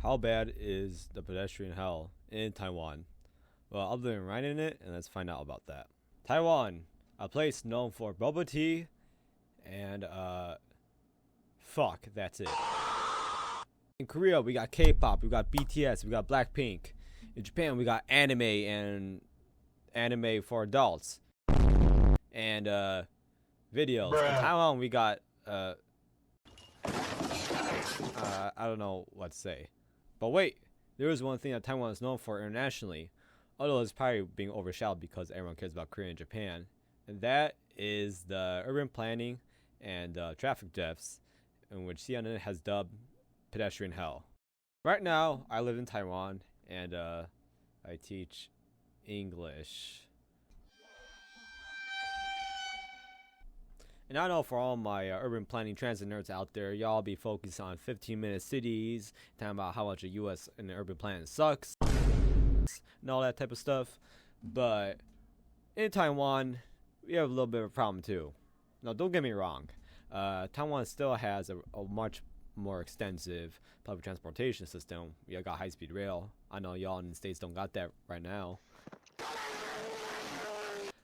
How bad is the pedestrian hell in Taiwan? Well, other than riding it, and let's find out about that. Taiwan, a place known for bubble tea and fuck, that's it. In Korea, we got K-pop, we got BTS, we got Blackpink. In Japan, we got anime and anime for adults and videos. In Taiwan, we got I don't know what to say. But wait, there is one thing that Taiwan is known for internationally, although it's probably being overshadowed because everyone cares about Korea and Japan, and that is the urban planning and traffic deaths, in which CNN has dubbed pedestrian hell. Right now, I live in Taiwan, and I teach English. And I know for all my urban planning transit nerds out there, y'all be focused on 15-minute cities, talking about how much the U.S. and the urban planning sucks, and all that type of stuff. But in Taiwan, we have a little bit of a problem too. Now, don't get me wrong. Taiwan still has a much more extensive public transportation system. We got high-speed rail. I know y'all in the States don't got that right now.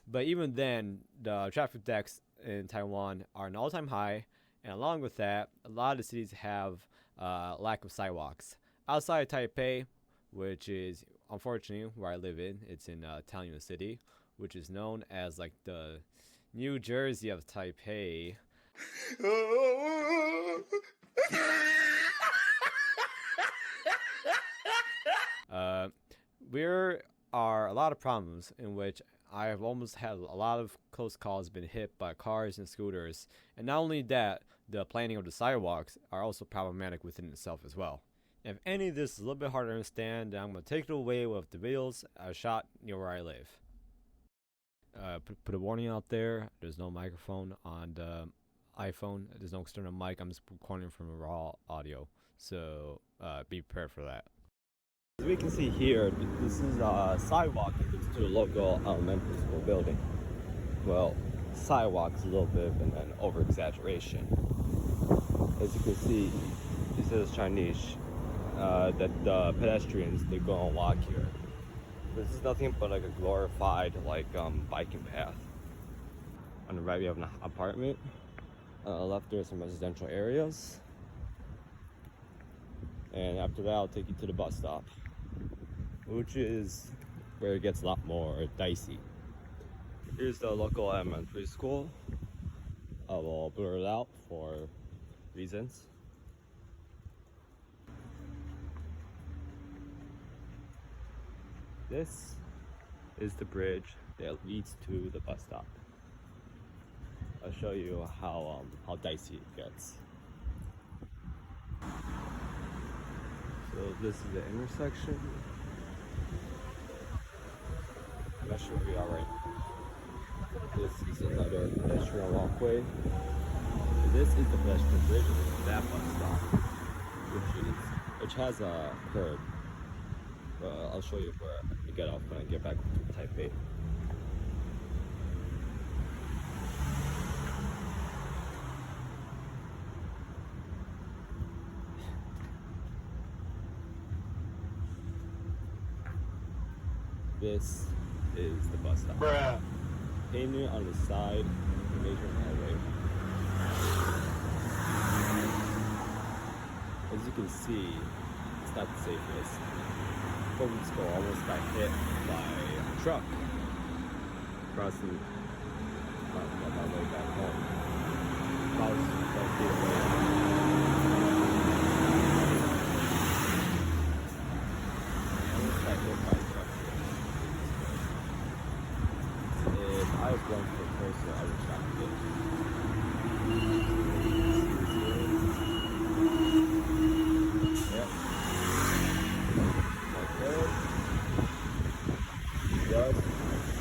But even then, the traffic deaths in Taiwan are an all-time high, and along with that, a lot of the cities have lack of sidewalks. Outside of Taipei, which is unfortunately where I live in, it's in Taoyuan City, which is known as like the New Jersey of Taipei. There are a lot of problems in which I have almost had a lot of close calls been hit by cars and scooters, and not only that, the planning of the sidewalks are also problematic within itself as well. If any of this is a little bit hard to understand, then I'm going to take it away with the videos I shot near where I live. Put a warning out there, there's no microphone on the iPhone, there's no external mic, I'm just recording from a raw audio, so be prepared for that. As we can see here, this is a sidewalk to the local elementary school building. Well, sidewalk's a little bit of an over-exaggeration. As you can see, it says Chinese that the pedestrians, they go and walk here. This is nothing but like a glorified biking path. On the right we have an apartment. Left there are some residential areas. And after that I'll take you to the bus stop, which is where it gets a lot more dicey. Here's the local elementary school. I will blur it out for reasons. This is the bridge that leads to the bus stop. I'll show you how dicey it gets. So this is the intersection. I'm not sure we are right. This is another pedestrian walkway. And this is the pedestrian bridge, and this is that bus stop, which has a curb. I'll show you where I get off when I get back to Taipei. This is the bus stop. Bruh. Painted on the side of the major highway. As you can see, it's not the safest. 4 weeks ago, I almost got hit by a truck crossing my way back home. I was 12 feet away. I almost got hit by a truck. If I was going for a person, I would have shot him. Yep. Just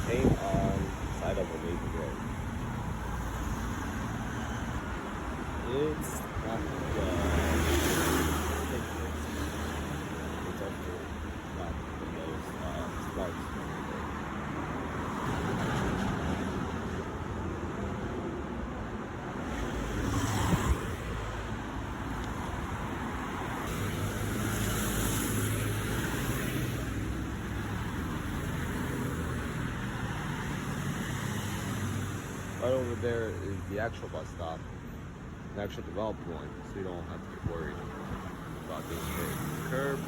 paint on the side of a major road. It's not Right over there is the actual bus stop, the actual developed one, so you don't have to get worried about being hit. Curb,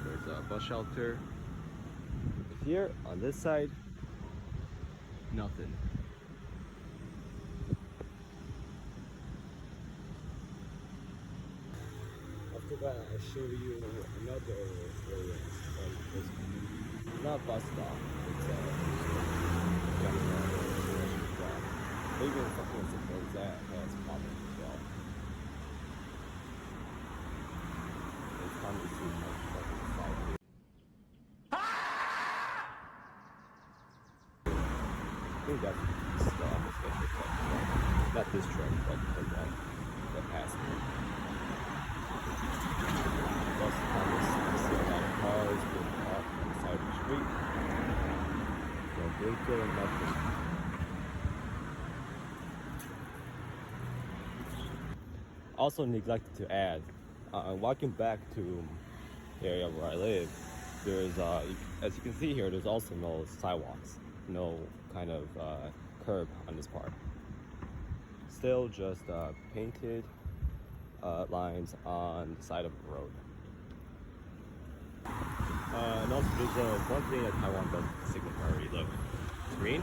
there's a bus shelter. Here, on this side, nothing. After that, I'll show you another area. It's not a bus stop, it's a maybe something as simple as that has problems as well. It's time to see my fucking side here. I think that's the special truck. Not this truck, but the one that passed me. Also, I see a lot of cars being parked on the side of the street. No blinker, nothing. Also neglected to add, walking back to the area where I live, there's, as you can see here, there's also no sidewalks, no kind of curb on this part. Still just painted lines on the side of the road. And also there's one thing that Taiwan does with the signal priority. Look, it's green,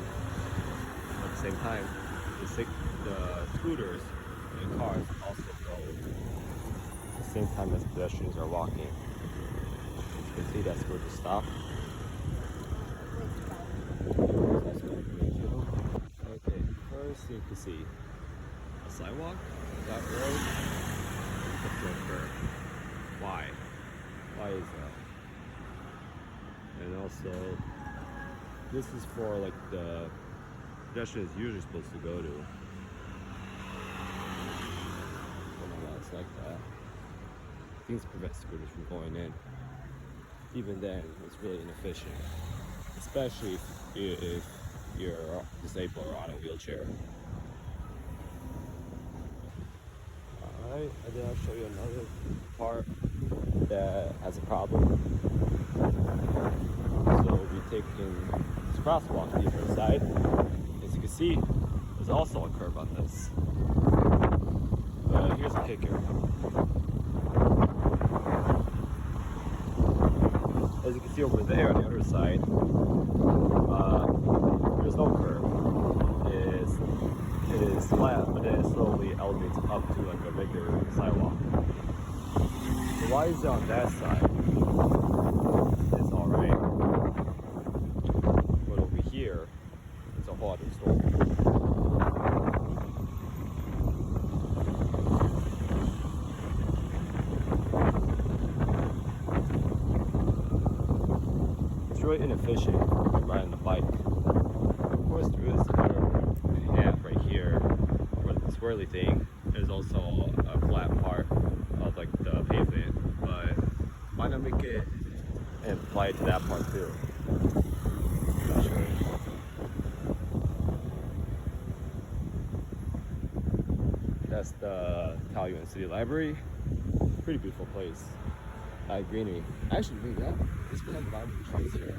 at the same time, the scooters and cars also go at the same time as pedestrians are walking. As you can see, that scooter stopped. Okay, first you can see a sidewalk, that road, and a curb. Why? Why is that? And also, this is for like the pedestrian is usually supposed to go to. Well, no, it's like that. Things prevent scooters from going in. Even then, it's really inefficient, especially if you're disabled or on a wheelchair. Alright, and then I'll show you another part that has a problem. So we're taking this crosswalk to the other side. As you can see, there's also a curb on this. But here's the kicker. As you can see over there on the other side, there's no curb. It is flat, but then it slowly elevates up to like a regular sidewalk. So why is it on that side? It's alright. But over here, it's a whole other story. It's really inefficient when riding a bike. Of course, there is a path right here for the swirly thing. There's also a flat part of like the pavement, but why not make it and apply it to that part too? Not sure. That's the Taiwan City Library. Pretty beautiful place. Greenery. Actually, yeah, this one has a lot of trees here.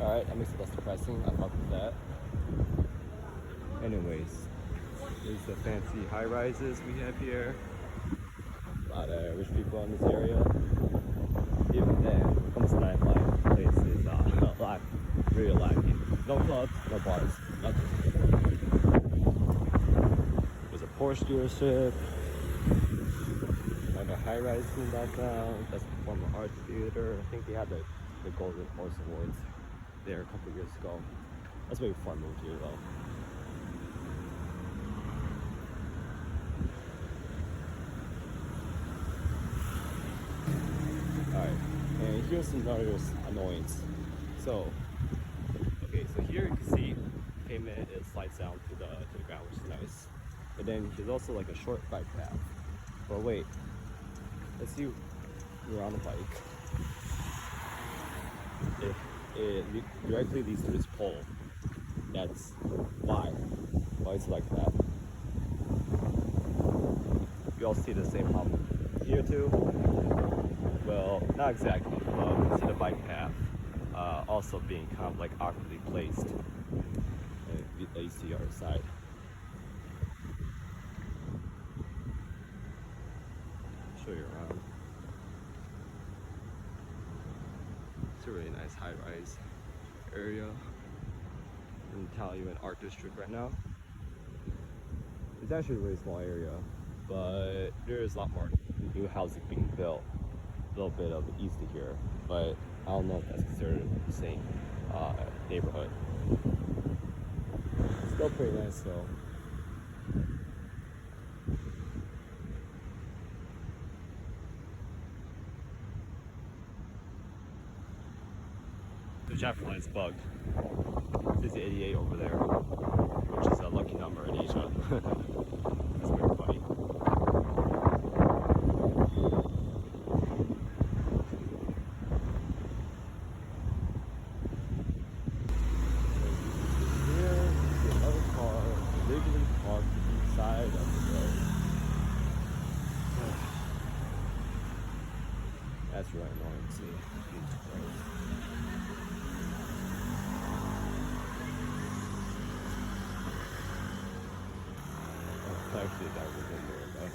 Alright, that makes it less depressing. I fuck with that. Anyways, these are the fancy high rises we have here. A lot of rich people in this area. Even then, when it comes to nightlife, the place is alive, really lacking. No clubs, no bars, nothing. There's a Porsche dealership. Another high rise in the background. That's the former art theater. I think they had the Golden Horse Awards there a couple years ago. That's way before I moved here though. Alright, and here's another annoyance. So, okay, so here you can see pavement it slides down to the ground, which is nice. But then there's also like a short bike path. But wait, let's see, you're on a bike. It directly leads to this pole. That's why it's like that. You all see the same problem here too. Well, not exactly. Well, you can see the bike path also being kind of like awkwardly placed. AC outside. Show you around. It's a really nice high-rise area in Taiwan Art District right now. It's actually a really small area, but there is a lot more new housing being built. A little bit of east of here, but I don't know if that's considered the same neighborhood. Still pretty nice though. The jet flight's bugged. It's 88 over there, which is a lucky number in Asia. That's pretty funny. Here, you see another car illegally parked inside of the road. That's really annoying to see. Actually, that was in there.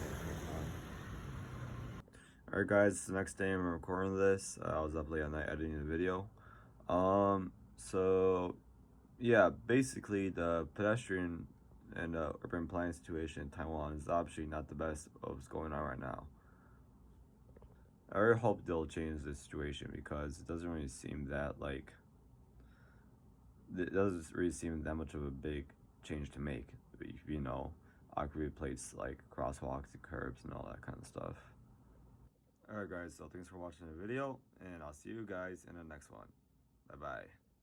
Alright guys, it's the next day I'm recording this. I was up late at night editing the video. So yeah, basically the pedestrian and urban planning situation in Taiwan is obviously not the best of what's going on right now. I really hope they'll change this situation because it doesn't really seem that much of a big change to make. You know, I could replace like crosswalks and curbs and all that kind of stuff. Alright guys, so thanks for watching the video, and I'll see you guys in the next one. Bye bye.